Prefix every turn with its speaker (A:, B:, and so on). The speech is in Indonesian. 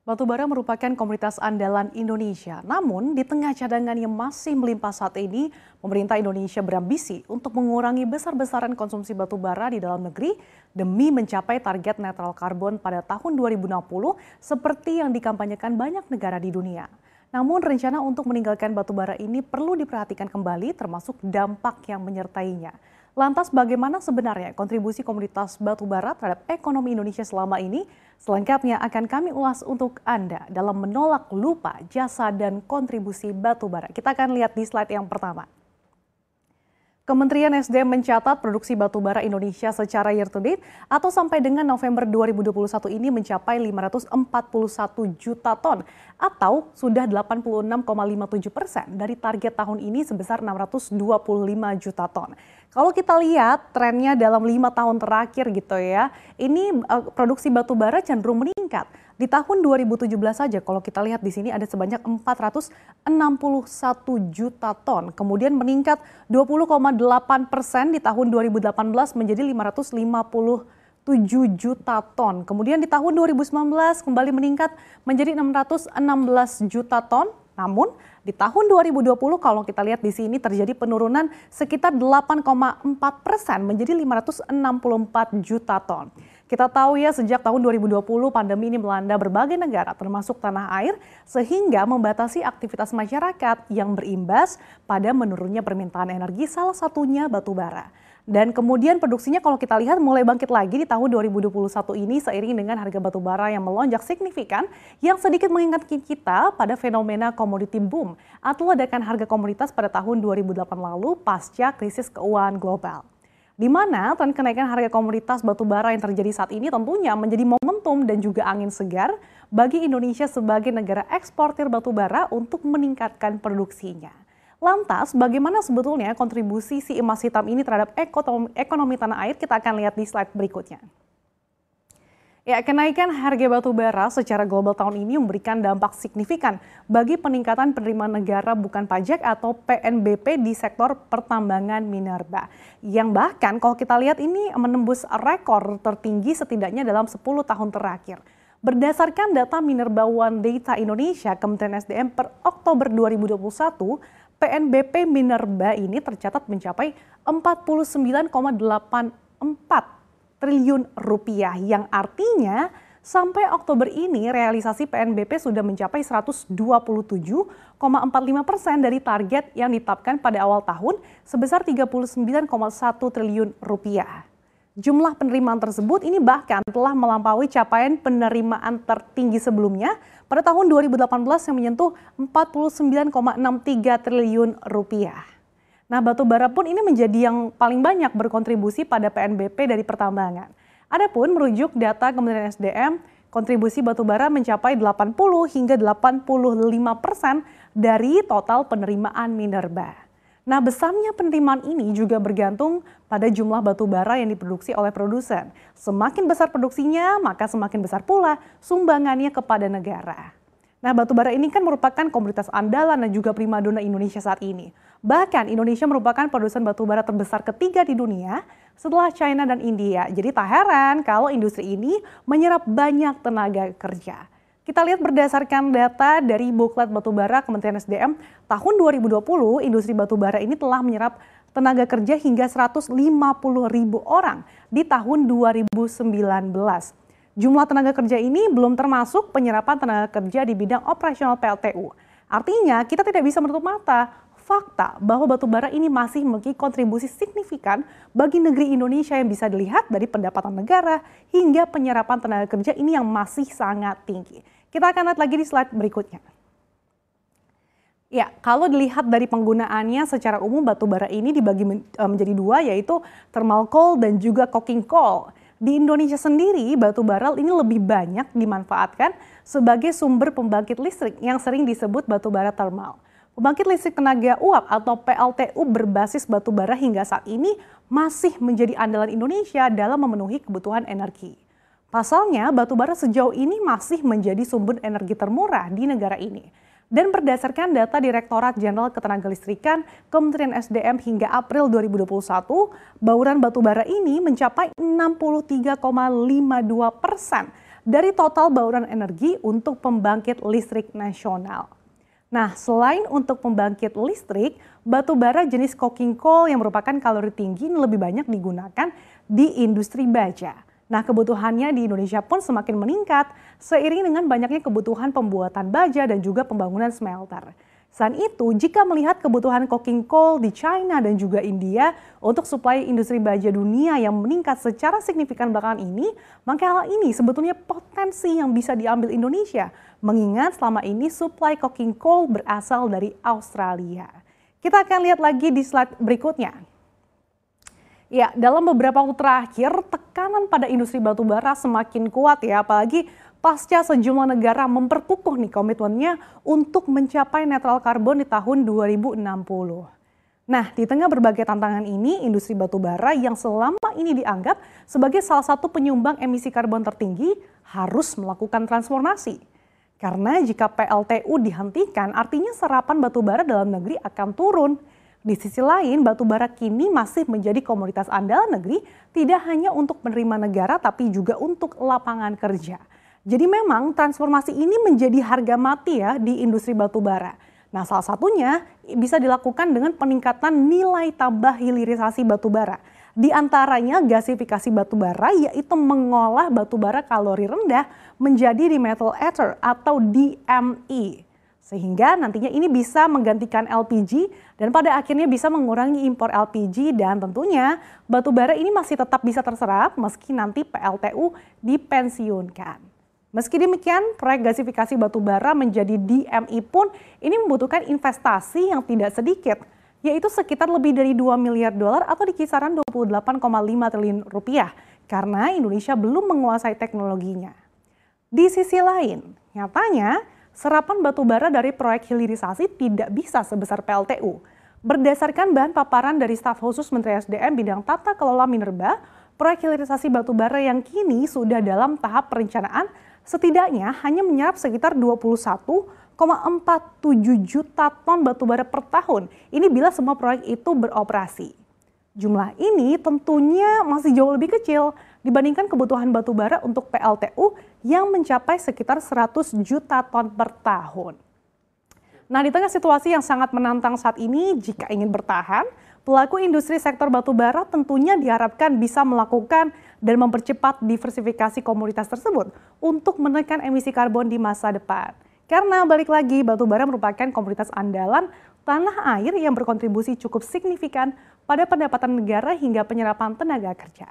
A: Batubara merupakan komoditas andalan Indonesia. Namun, di tengah cadangan yang masih melimpah saat ini, pemerintah Indonesia berambisi untuk mengurangi besar-besaran konsumsi batubara di dalam negeri demi mencapai target netral karbon pada tahun 2060 seperti yang dikampanyekan banyak negara di dunia. Namun, rencana untuk meninggalkan batubara ini perlu diperhatikan kembali termasuk dampak yang menyertainya. Lantas bagaimana sebenarnya kontribusi komoditas batubara terhadap ekonomi Indonesia selama ini? Selengkapnya akan kami ulas untuk Anda dalam menolak lupa jasa dan kontribusi batubara. Kita akan lihat di slide yang pertama. Kementerian SDM mencatat produksi batubara Indonesia secara year to date atau sampai dengan November 2021 ini mencapai 541 juta ton atau sudah 86,57% dari target tahun ini sebesar 625 juta ton. Kalau kita lihat trennya dalam 5 tahun terakhir gitu ya, ini produksi batubara cenderung meningkat. Di tahun 2017 saja kalau kita lihat di sini ada sebanyak 461 juta ton. Kemudian meningkat 20,8% di tahun 2018 menjadi 557 juta ton. Kemudian di tahun 2019 kembali meningkat menjadi 616 juta ton. Namun di tahun 2020 kalau kita lihat di sini terjadi penurunan sekitar 8,4% menjadi 564 juta ton. Kita tahu ya sejak tahun 2020 pandemi ini melanda berbagai negara termasuk tanah air sehingga membatasi aktivitas masyarakat yang berimbas pada menurunnya permintaan energi salah satunya batubara. Dan kemudian produksinya kalau kita lihat mulai bangkit lagi di tahun 2021 ini seiring dengan harga batubara yang melonjak signifikan yang sedikit mengingatkan kita pada fenomena commodity boom atau ledakan harga komoditas pada tahun 2008 lalu pasca krisis keuangan global. Di mana tren kenaikan harga komoditas batubara yang terjadi saat ini tentunya menjadi momentum dan juga angin segar bagi Indonesia sebagai negara eksportir batubara untuk meningkatkan produksinya. Lantas, bagaimana sebetulnya kontribusi si emas hitam ini terhadap ekonomi tanah air? Kita akan lihat di slide berikutnya. Ya, kenaikan harga batubara secara global tahun ini memberikan dampak signifikan bagi peningkatan penerimaan negara bukan pajak atau PNBP di sektor pertambangan minerba. Yang bahkan kalau kita lihat ini menembus rekor tertinggi setidaknya dalam 10 tahun terakhir. Berdasarkan data Minerba One Data Indonesia, Kementerian SDM per Oktober 2021, PNBP minerba ini tercatat mencapai 49,84 triliun rupiah yang artinya sampai Oktober ini realisasi PNBP sudah mencapai 127,45% dari target yang ditetapkan pada awal tahun sebesar 39,1 triliun rupiah. Jumlah penerimaan tersebut ini bahkan telah melampaui capaian penerimaan tertinggi sebelumnya pada tahun 2018 yang menyentuh 49,63 triliun rupiah. Nah, batubara pun ini menjadi yang paling banyak berkontribusi pada PNBP dari pertambangan. Adapun merujuk data Kementerian SDM, kontribusi batubara mencapai 80 hingga 85% dari total penerimaan minerba. Nah, besarnya penerimaan ini juga bergantung pada jumlah batubara yang diproduksi oleh produsen. Semakin besar produksinya, maka semakin besar pula sumbangannya kepada negara. Nah, batubara ini kan merupakan komoditas andalan dan juga primadona Indonesia saat ini. Bahkan Indonesia merupakan produsen batubara terbesar ketiga di dunia setelah China dan India. Jadi tak heran kalau industri ini menyerap banyak tenaga kerja. Kita lihat berdasarkan data dari Buklet Batubara Kementerian SDM, tahun 2020 industri batubara ini telah menyerap tenaga kerja hingga 150.000 orang di tahun 2019. Jumlah tenaga kerja ini belum termasuk penyerapan tenaga kerja di bidang operasional PLTU. Artinya kita tidak bisa menutup mata fakta bahwa batubara ini masih memiliki kontribusi signifikan bagi negeri Indonesia yang bisa dilihat dari pendapatan negara hingga penyerapan tenaga kerja ini yang masih sangat tinggi. Kita akan lihat lagi di slide berikutnya. Ya, kalau dilihat dari penggunaannya secara umum batubara ini dibagi menjadi dua yaitu thermal coal dan juga coking coal. Di Indonesia sendiri, batu bara ini lebih banyak dimanfaatkan sebagai sumber pembangkit listrik yang sering disebut batu bara thermal. Pembangkit listrik tenaga uap atau PLTU berbasis batu bara hingga saat ini masih menjadi andalan Indonesia dalam memenuhi kebutuhan energi. Pasalnya, batu bara sejauh ini masih menjadi sumber energi termurah di negara ini. Dan berdasarkan data Direktorat Jenderal Ketenagalistrikan Kementerian SDM hingga April 2021, bauran batubara ini mencapai 63,52% dari total bauran energi untuk pembangkit listrik nasional. Nah, selain untuk pembangkit listrik, batu bara jenis coking coal yang merupakan kalori tinggi ini lebih banyak digunakan di industri baja. Nah, kebutuhannya di Indonesia pun semakin meningkat seiring dengan banyaknya kebutuhan pembuatan baja dan juga pembangunan smelter. Selain itu, jika melihat kebutuhan coking coal di China dan juga India untuk suplai industri baja dunia yang meningkat secara signifikan belakangan ini, maka hal ini sebetulnya potensi yang bisa diambil Indonesia, mengingat selama ini suplai coking coal berasal dari Australia. Kita akan lihat lagi di slide berikutnya. Ya, dalam beberapa waktu terakhir, tekanan pada industri batubara semakin kuat ya, apalagi pasca sejumlah negara memperkukuh nih komitmennya untuk mencapai netral karbon di tahun 2060. Nah, di tengah berbagai tantangan ini, industri batubara yang selama ini dianggap sebagai salah satu penyumbang emisi karbon tertinggi harus melakukan transformasi. Karena jika PLTU dihentikan, artinya serapan batubara dalam negeri akan turun. Di sisi lain, batubara kini masih menjadi komoditas andalan negeri tidak hanya untuk menerima negara tapi juga untuk lapangan kerja. Jadi memang transformasi ini menjadi harga mati ya di industri batubara. Nah, salah satunya bisa dilakukan dengan peningkatan nilai tambah hilirisasi batubara. Di antaranya gasifikasi batubara, yaitu mengolah batubara kalori rendah menjadi dimethyl ether atau DME. Sehingga nantinya ini bisa menggantikan LPG dan pada akhirnya bisa mengurangi impor LPG dan tentunya batubara ini masih tetap bisa terserap meski nanti PLTU dipensiunkan. Meski demikian, proyek gasifikasi batubara menjadi DME pun ini membutuhkan investasi yang tidak sedikit, yaitu sekitar lebih dari 2 miliar dolar atau di kisaran 28,5 triliun rupiah, karena Indonesia belum menguasai teknologinya. Di sisi lain, nyatanya serapan batubara dari proyek hilirisasi tidak bisa sebesar PLTU. Berdasarkan bahan paparan dari staf khusus Menteri SDM bidang tata kelola minerba, proyek hilirisasi batubara yang kini sudah dalam tahap perencanaan setidaknya hanya menyerap sekitar 21,47 juta ton batubara per tahun. Ini bila semua proyek itu beroperasi. Jumlah ini tentunya masih jauh lebih kecil dibandingkan kebutuhan batubara untuk PLTU yang mencapai sekitar 100 juta ton per tahun. Nah, di tengah situasi yang sangat menantang saat ini, jika ingin bertahan, pelaku industri sektor batubara tentunya diharapkan bisa melakukan dan mempercepat diversifikasi komoditas tersebut untuk menekan emisi karbon di masa depan. Karena balik lagi, batubara merupakan komoditas andalan tanah air yang berkontribusi cukup signifikan pada pendapatan negara hingga penyerapan tenaga kerja.